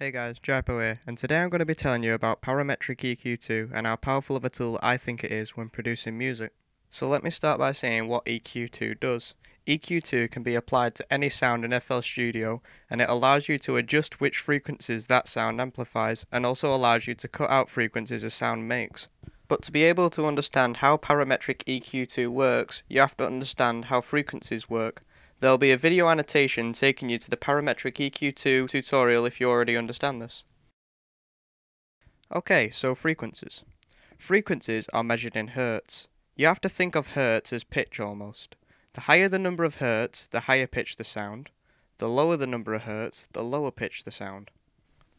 Hey guys, Jypo here, and today I'm going to be telling you about Parametric EQ2 and how powerful of a tool I think it is when producing music. So let me start by saying what EQ2 does. EQ2 can be applied to any sound in FL Studio, and it allows you to adjust which frequencies that sound amplifies, and also allows you to cut out frequencies a sound makes. But to be able to understand how Parametric EQ2 works, you have to understand how frequencies work. There'll be a video annotation taking you to the Parametric EQ2 tutorial if you already understand this. Okay, so frequencies. Frequencies are measured in hertz. You have to think of hertz as pitch almost. The higher the number of hertz, the higher pitch the sound. The lower the number of hertz, the lower pitch the sound.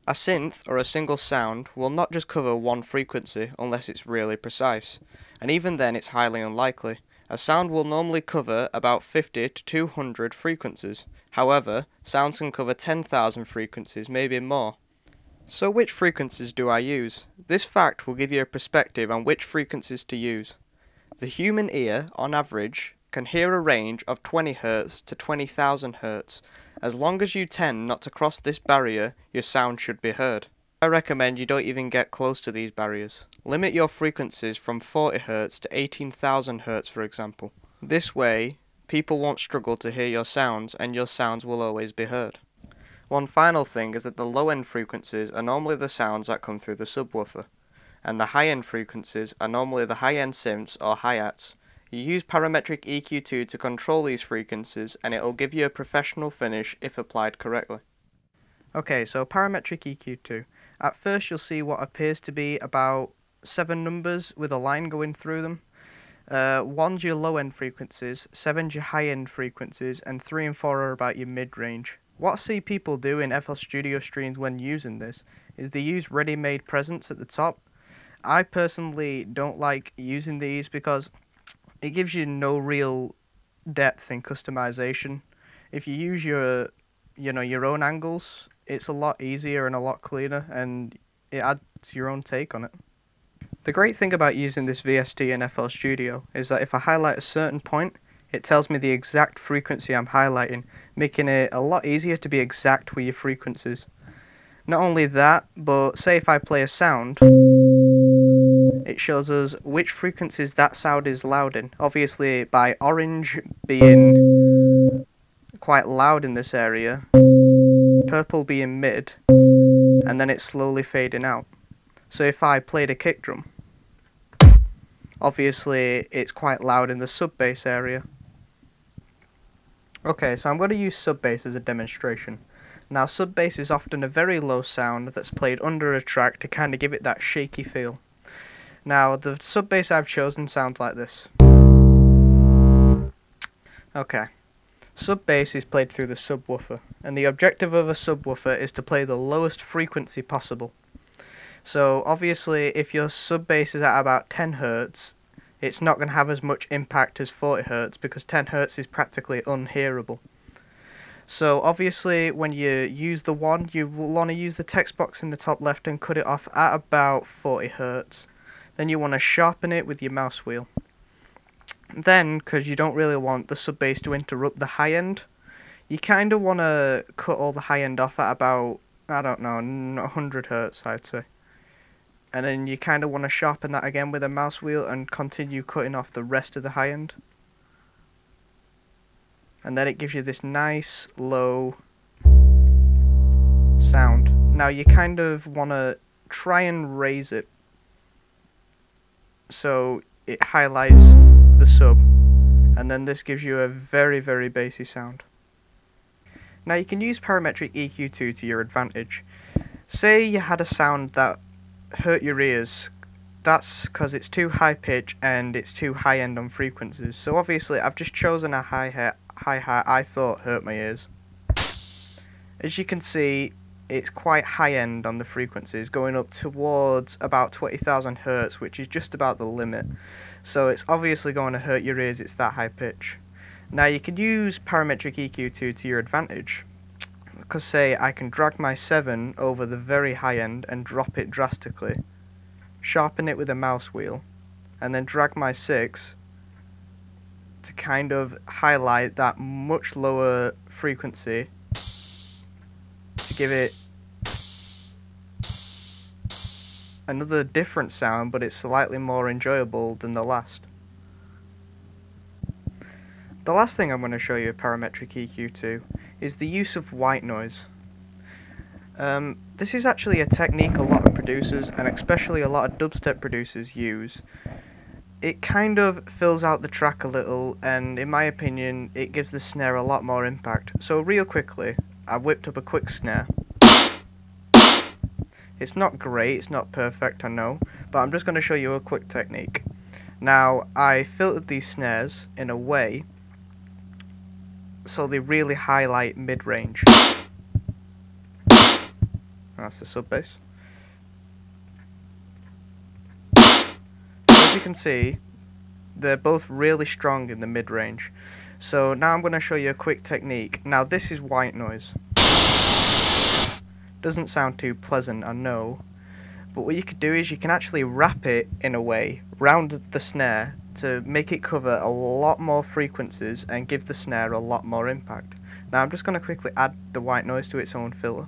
A synth, or a single sound, will not just cover one frequency unless it's really precise, and even then it's highly unlikely. A sound will normally cover about 50 to 200 frequencies. However, sounds can cover 10,000 frequencies, maybe more. So which frequencies do I use? This fact will give you a perspective on which frequencies to use. The human ear, on average, can hear a range of 20 Hz to 20,000 Hz. As long as you tend not to cross this barrier, your sound should be heard. I recommend you don't even get close to these barriers. Limit your frequencies from 40 Hz to 18,000 Hz, for example. This way, people won't struggle to hear your sounds, and your sounds will always be heard. One final thing is that the low-end frequencies are normally the sounds that come through the subwoofer, and the high-end frequencies are normally the high-end synths or hi-hats. You use Parametric EQ2 to control these frequencies, and it will give you a professional finish if applied correctly. Okay, so Parametric EQ2. At first you'll see what appears to be about 7 numbers with a line going through them. 1's your low-end frequencies, 7's your high-end frequencies, and 3 and 4 are about your mid-range. What I see people do in FL Studio streams when using this is they use ready-made presets at the top. I personally don't like using these because it gives you no real depth in customization. If you use your own angles, it's a lot easier and a lot cleaner, and it adds your own take on it. The great thing about using this VST in FL Studio is that if I highlight a certain point, it tells me the exact frequency I'm highlighting, making it a lot easier to be exact with your frequencies. Not only that, but say if I play a sound, it shows us which frequencies that sound is loud in. Obviously, by orange being quite loud in this area, purple being mid, and then it's slowly fading out. So if I played a kick drum, obviously it's quite loud in the sub-bass area. Okay, so I'm going to use sub-bass as a demonstration. Now sub-bass is often a very low sound that's played under a track to kind of give it that shaky feel. Now the sub-bass I've chosen sounds like this. Okay. Sub-bass is played through the subwoofer, and the objective of a subwoofer is to play the lowest frequency possible. So obviously if your sub-bass is at about 10 Hz, it's not going to have as much impact as 40 Hz because 10 Hz is practically unhearable. So obviously when you use the one, you will want to use the text box in the top left and cut it off at about 40 Hz. Then you want to sharpen it with your mouse wheel. Then, because you don't really want the sub-bass to interrupt the high end, you kind of want to cut all the high end off at about, I don't know, 100 Hz, I'd say. And then you kind of want to sharpen that again with a mouse wheel and continue cutting off the rest of the high end. And then it gives you this nice, low sound. Now you kind of want to try and raise it so it highlights the sub, and then this gives you a very, very bassy sound. Now you can use Parametric EQ2 to your advantage. Say you had a sound that hurt your ears, that's because it's too high pitch and it's too high end on frequencies. So obviously I've just chosen a hi-hat I thought hurt my ears. As you can see, it's quite high end on the frequencies, going up towards about 20,000 Hz, which is just about the limit. So it's obviously going to hurt your ears, it's that high pitch. Now you can use Parametric EQ2 to your advantage, because say I can drag my 7 over the very high end and drop it drastically, sharpen it with a mouse wheel, and then drag my 6 to kind of highlight that much lower frequency to give it another different sound, but it's slightly more enjoyable than the last. The last thing I'm going to show you Parametric EQ to is the use of white noise. This is actually a technique a lot of producers, and especially a lot of dubstep producers, use. It kind of fills out the track a little, and in my opinion it gives the snare a lot more impact. So real quickly, I whipped up a quick snare. It's not great, it's not perfect, I know, but I'm just going to show you a quick technique. Now, I filtered these snares in a way so they really highlight mid-range. That's the sub bass. As you can see, they're both really strong in the mid-range. So now I'm going to show you a quick technique. Now this is white noise. Doesn't sound too pleasant, I know, but what you could do is you can actually wrap it in a way round the snare to make it cover a lot more frequencies and give the snare a lot more impact. Now I'm just going to quickly add the white noise to its own filter,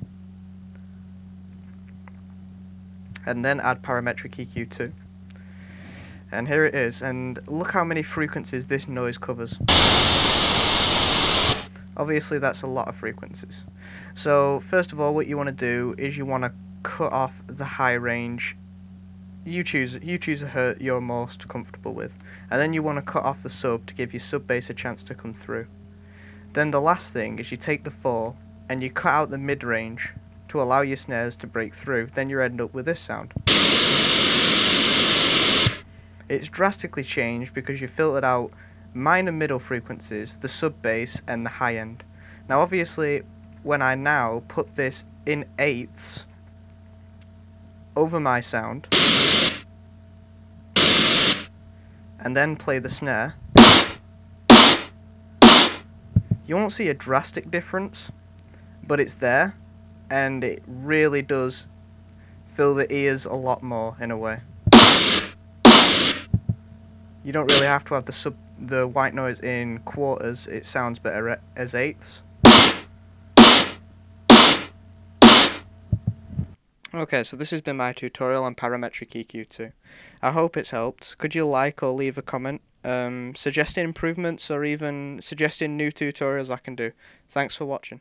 and then add Parametric EQ too. And here it is, and look how many frequencies this noise covers. Obviously that's a lot of frequencies. So first of all, what you want to do is you want to cut off the high range. You choose a hertz you're most comfortable with, and then you want to cut off the sub to give your sub bass a chance to come through. Then the last thing is you take the 4 and you cut out the mid range to allow your snares to break through. Then you end up with this sound. It's drastically changed because you filtered out minor middle frequencies, the sub bass and the high end. Now obviously when I now put this in eighths over my sound and then play the snare, you won't see a drastic difference, but it's there, and it really does fill the ears a lot more in a way. You don't really have to have the white noise in quarters, it sounds better as eighths. Okay, so this has been my tutorial on Parametric EQ2. I hope it's helped. Could you like or leave a comment, suggesting improvements or even suggesting new tutorials I can do. Thanks for watching.